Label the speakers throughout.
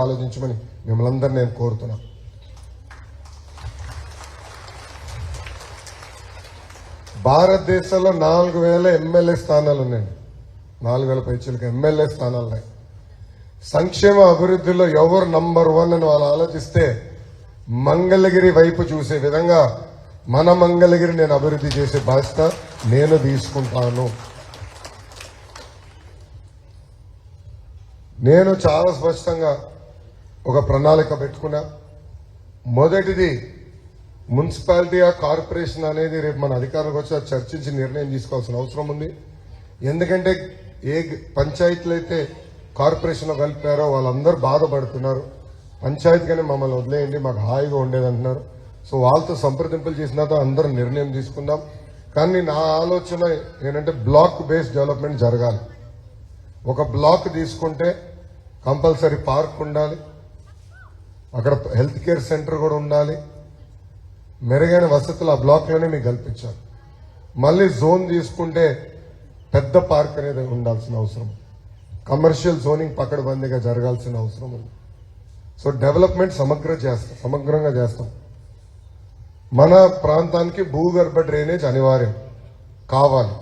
Speaker 1: ఆలోచించమని మిమ్మల్ని అందరినీ నేను కోరుతున్నా. భారతదేశంలో 4000 ఎమ్మెల్యే స్థానాలు ఉన్నాయండి. 4000 పైచీలకు ఎమ్మెల్యే స్థానాలు ఉన్నాయి. సంక్షేమ అభివృద్ధిలో ఎవరు నంబర్ 1 అని వాళ్ళు ఆలోచిస్తే మంగళగిరి వైపు చూసే విధంగా మన మంగళగిరి నేను అభివృద్ధి చేసే బాధ్యత నేను తీసుకుంటాను. నేను చాలా స్పష్టంగా ఒక ప్రణాళిక పెట్టుకున్నా. మొదటిది మున్సిపాలిటీ కార్పొరేషన్ అనేది రేపు మన అధికారులకు వచ్చి చర్చించి నిర్ణయం తీసుకోవాల్సిన అవసరం ఉంది. ఎందుకంటే ఏ పంచాయతీలు అయితే కార్పొరేషన్లో కలిపారో వాళ్ళందరూ బాధపడుతున్నారు. పంచాయతీగానే మమ్మల్ని వదిలేయండి, మాకు హాయిగా ఉండేది అంటున్నారు. సో వాళ్ళతో సంప్రదింపులు చేసిన తర్వాత అందరూ నిర్ణయం తీసుకుందాం. కానీ నా ఆలోచన ఏంటంటే బ్లాక్ బేస్డ్ డెవలప్మెంట్ జరగాలి. ఒక బ్లాక్ తీసుకుంటే కంపల్సరీ పార్క్ ఉండాలి, అక్కడ హెల్త్ కేర్ సెంటర్ కూడా ఉండాలి, మెరుగైన వసతులు ఆ బ్లాక్లోనే మీకు కల్పించాలి. మళ్ళీ జోన్ తీసుకుంటే పెద్ద పార్క్ అనేది ఉండాల్సిన అవసరం, కమర్షియల్ జోనింగ్ పకడ్బందీగా జరగాల్సిన అవసరం ఉంది. సో డెవలప్మెంట్ సమగ్రంగా చేస్తాం. మన ప్రాంతానికి భూగర్భ డ్రైనేజ్ అనివార్యం కావాలి.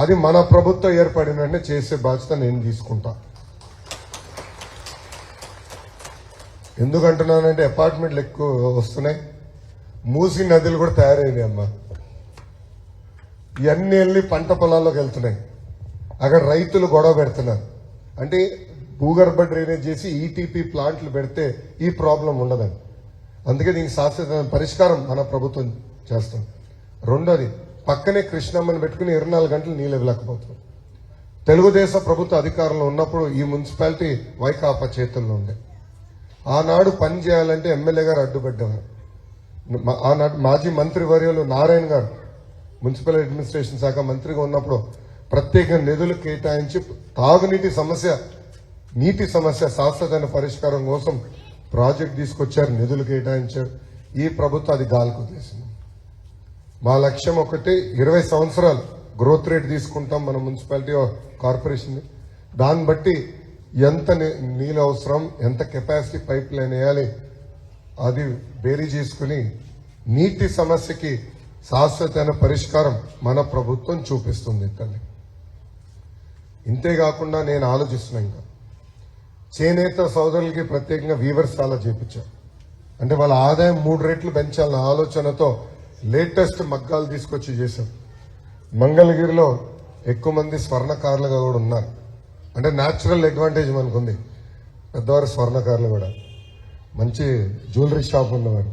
Speaker 1: అది మన ప్రభుత్వం ఏర్పడిన వెంటనే చేసే బాధ్యత నేను తీసుకుంటా. ఎందుకంటున్నానంటే అపార్ట్మెంట్లు ఎక్కువ వస్తున్నాయి, మూసి నదులు కూడా తయారైనాయి అమ్మా. ఇవన్నీ వెళ్ళి పంట పొలాల్లోకి వెళ్తున్నాయి. అక్కడ రైతులు గొడవ పెడుతున్నారు. అంటే భూగర్భ డ్రైనేజ్ చేసి ఈటీపీ ప్లాంట్లు పెడితే ఈ ప్రాబ్లం ఉండదని. అందుకే దీనికి శాశ్వత పరిష్కారం మన ప్రభుత్వం చేస్తాం. రెండోది, పక్కనే కృష్ణమ్మని పెట్టుకుని 24 గంటలు నీళ్ళు ఇవ్వలేకపోతున్నాం. తెలుగుదేశం ప్రభుత్వ అధికారంలో ఉన్నప్పుడు ఈ మున్సిపాలిటీ వైకాపా చేతుల్లో ఉండే. ఆనాడు పని చేయాలంటే ఎమ్మెల్యే గారు అడ్డుపడ్డేవారు. ఆనాడు మాజీ మంత్రి వర్యులు నారాయణ గారు మున్సిపల్ అడ్మినిస్ట్రేషన్ శాఖ మంత్రిగా ఉన్నప్పుడు ప్రత్యేక నిధులు కేటాయించి తాగునీటి సమస్య, నీటి సమస్య శాశ్వతమైన పరిష్కారం కోసం ప్రాజెక్ట్ తీసుకొచ్చారు, నిధులు కేటాయించారు. ఈ ప్రభుత్వం అది గాలికి వదిలేసింది. మా లక్ష్యం ఒకటి, 20 సంవత్సరాలు గ్రోత్ రేట్ తీసుకుంటాం మన మున్సిపాలిటీ కార్పొరేషన్. దాన్ని బట్టి ఎంత నీళ్ళు అవసరం, ఎంత కెపాసిటీ పైప్ లైన్ వేయాలి, అది బేరీ చేసుకుని నీటి సమస్యకి శాశ్వతమైన పరిష్కారం మన ప్రభుత్వం చూపిస్తుంది తల్లి. ఇంతేకాకుండా నేను ఆలోచిస్తున్నా, ఇంకా చేనేత సోదరులకి ప్రత్యేకంగా వీవర్స్ చాలా చేపించాం. అంటే వాళ్ళ ఆదాయం 3 రెట్లు పెంచాలన్న ఆలోచనతో లేటెస్ట్ మగ్గాలు తీసుకొచ్చి చేశాం. మంగళగిరిలో ఎక్కువ మంది స్వర్ణకారులుగా కూడా ఉన్నారు. అంటే న్యాచురల్ అడ్వాంటేజ్ మనకుంది. పెద్దవారు స్వర్ణకారులు కూడా, మంచి జ్యువెలరీ షాప్ ఉన్నవారు.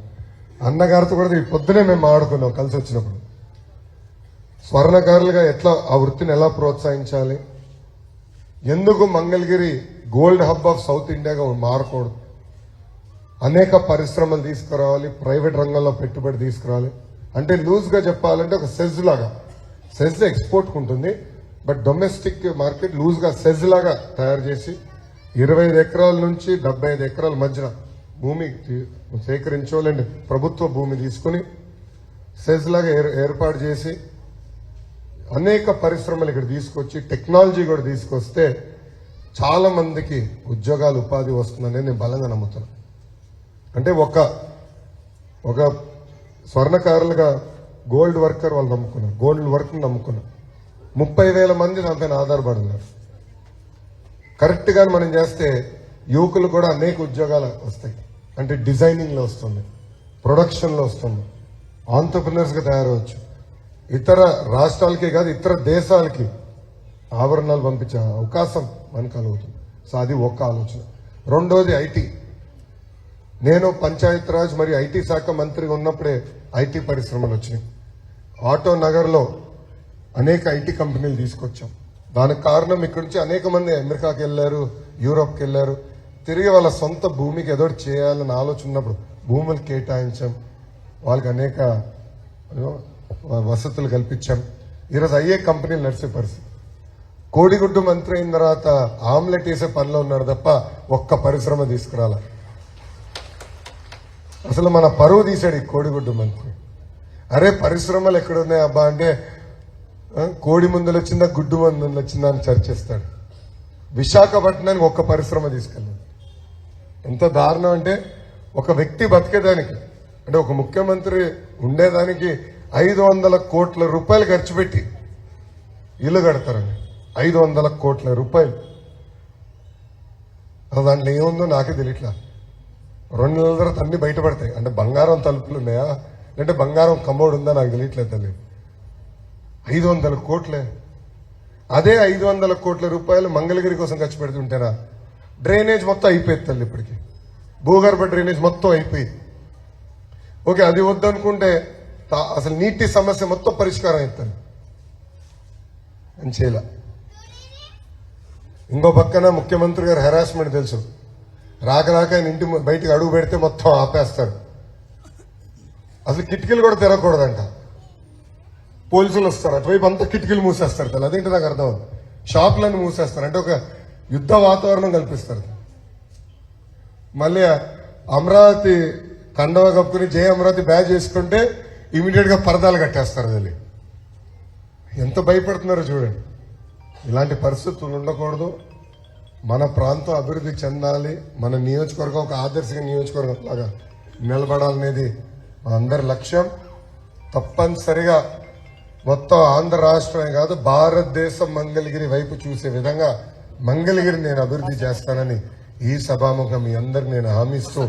Speaker 1: అన్నగారితో కూడా ఈ పొద్దునే మేము ఆడుకున్నాం కలిసి వచ్చినప్పుడు. స్వర్ణకారులుగా ఎట్లా ఆ వృత్తిని ఎలా ప్రోత్సహించాలి, ఎందుకు Mangalagiri gold hub of south ఇండియాగా మారకూడదు, అనేక పరిశ్రమలు తీసుకురావాలి, ప్రైవేట్ రంగంలో పెట్టుబడి తీసుకురావాలి. అంటే లూజ్గా చెప్పాలంటే ఒక సెజ్ లాగా, సెజ్ ఎక్స్పోర్ట్కి ఉంటుంది, బట్ డొమెస్టిక్ మార్కెట్ లూజ్గా సెజ్ లాగా తయారు చేసి 25 ఎకరాల నుంచి 75 ఎకరాల మధ్యన భూమి సేకరించో లేండి ప్రభుత్వ భూమి తీసుకుని సెజ్ లాగా ఏర్పాటు చేసి అనేక పరిశ్రమలు ఇక్కడ తీసుకొచ్చి టెక్నాలజీ కూడా తీసుకొస్తే చాలా మందికి ఉద్యోగాలు, ఉపాధి వస్తుందని నేను బలంగా నమ్ముతాను. అంటే ఒక స్వర్ణకారులుగా గోల్డ్ వర్కర్ వాళ్ళు నమ్ముకున్నారు, గోల్డ్ వర్క్ నమ్ముకున్నారు. 30,000 మంది దానిపైన ఆధారపడున్నారు. కరెక్ట్గా మనం చేస్తే యువకులు కూడా అనేక ఉద్యోగాలు వస్తాయి. అంటే డిజైనింగ్లో వస్తుంది, ప్రొడక్షన్లో వస్తుంది, ఆంటర్‌ప్రెన్యూర్స్గా తయారవచ్చు. ఇతర రాష్ట్రాలకే కాదు ఇతర దేశాలకి ఆభరణాలు పంపించే అవకాశం మనకు కలుగుతుంది. సో అది ఒక్క ఆలోచన. రెండోది ఐటీ. నేను పంచాయతీరాజ్ మరియు ఐటీ శాఖ మంత్రిగా ఉన్నప్పుడే ఐటీ పరిశ్రమలు వచ్చినాయి. ఆటో నగర్లో అనేక ఐటీ కంపెనీలు తీసుకొచ్చాం. దానికి కారణం ఇక్కడి నుంచి అనేక మంది అమెరికాకి వెళ్ళారు, యూరోప్కి వెళ్ళారు. తిరిగి వాళ్ళ సొంత భూమికి ఏదో చేయాలని ఆలోచన ఉన్నప్పుడు భూములు కేటాయించాం, వాళ్ళకి అనేక వసతులు కల్పించాం. ఈరోజు అయ్యే కంపెనీలు నడిచే పరిస్థితి. కోడిగుడ్డు మంత్రి అయిన తర్వాత ఆమ్లెట్ వేసే పనిలో ఉన్నాడు తప్ప ఒక్క పరిశ్రమ తీసుకురాల. అసలు మన పరువు తీశాడు ఈ కోడిగుడ్డు మంత్రి. అరే పరిశ్రమలు ఎక్కడున్నాయి అబ్బా అంటే కోడి ముందులు వచ్చిందా గుడ్డు మందులు వచ్చిందా అని చర్చిస్తాడు. విశాఖపట్నానికి ఒక్క పరిశ్రమ తీసుకెళ్ళాడు. ఎంత దారుణం అంటే ఒక వ్యక్తి బతికేదానికి అంటే ఒక ముఖ్యమంత్రి ఉండేదానికి 500 కోట్ల రూపాయలు ఖర్చు పెట్టి ఇల్లు కడతారండి. 500 కోట్ల రూపాయలు. అసలు దాంట్లో ఏముందో నాకే తెలియట్లా. 2 నెలల తర్వాత అన్ని బయటపడతాయి. అంటే బంగారం తలుపులు ఉన్నాయా లేదంటే బంగారం కమ్మోడు ఉందా నాకు తెలియట్లేదు తల్లి. 500 కోట్లే. అదే 500 కోట్ల రూపాయలు మంగళగిరి కోసం ఖర్చు పెడుతుంటారా? డ్రైనేజ్ మొత్తం అయిపోయింది తల్లి. ఇప్పటికి భూగర్భ డ్రైనేజ్ మొత్తం అయిపోయి ఓకే, అది వద్దనుకుంటే అసలు నీటి సమస్య మొత్తం పరిష్కారం అవుతుంది అని చేయలే. ఇంకో పక్కన ముఖ్యమంత్రి గారు హెరాస్మెంట్ తెలుసు. రాక ఆయన ఇంటి బయటికి అడుగు పెడితే మొత్తం ఆపేస్తారు. అసలు కిటికీలు కూడా తెరవకూడదంట. పోలీసులు వస్తారు, అటువైపు అంతా కిటికీలు మూసేస్తారు తల్లి. అదేంటి నాకు అర్థం అవుతుంది. షాపులను మూసేస్తారు, అంటే ఒక యుద్ధ వాతావరణం కల్పిస్తారు. మళ్ళీ అమరావతి కండవ కప్పుకుని జయ అమరావతి బ్యాచ్ చేసుకుంటే ఇమీడియట్ గా పరదాలు కట్టేస్తారు. అది ఎంత భయపడుతున్నారో చూడండి. ఇలాంటి పరిస్థితులు ఉండకూడదు. మన ప్రాంతం అభివృద్ధి చెందాలి. మన నియోజకవర్గం ఒక ఆదర్శ నియోజకవర్గం లాగా నిలబడాలనేది మా అందరి లక్ష్యం. తప్పనిసరిగా మొత్తం ఆంధ్ర రాష్ట్రమే కాదు భారతదేశం మంగళగిరి వైపు చూసే విధంగా మంగళగిరి నేను అభివృద్ధి చేస్తానని ఈ సభాముఖం మీ అందరికి నేను హామీస్తూ